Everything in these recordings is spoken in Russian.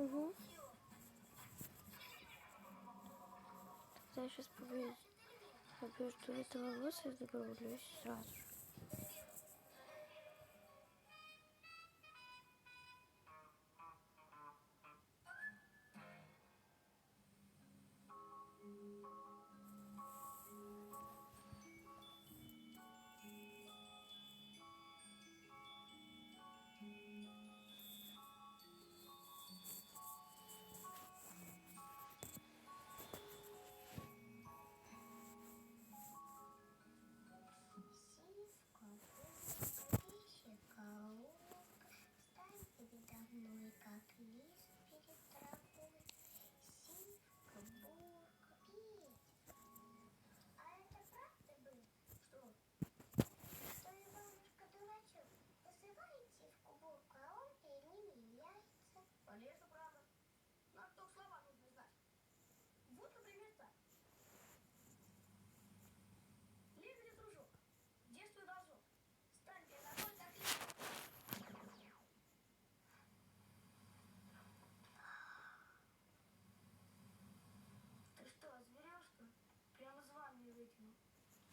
Угу. Тогда я сейчас побежду этого босса и добавлюсь сразу же. Полезно, правда. Нам только слова нужно знать. Вот, например, так. Лебедь, дружок, детство должок. Стань передо мной, как лебедь. Ты что, озверел, что ли? Прямо звание вытянул.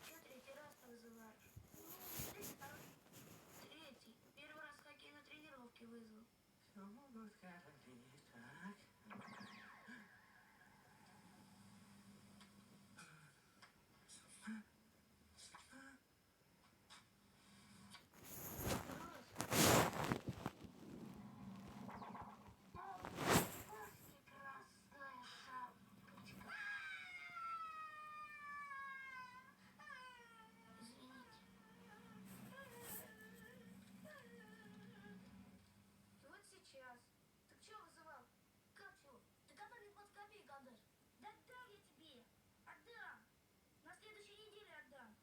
Че третий раз-то вызываешь? Ну, третий, второй. Третий. Первый раз хоккей на тренировке вызвал. Все будет хорошо, так. Вот сейчас. Так что вызывал? Как чего? Ты когда мне 20 копеек отдашь? Да отдам я тебе. Отдам. На следующей неделе отдам.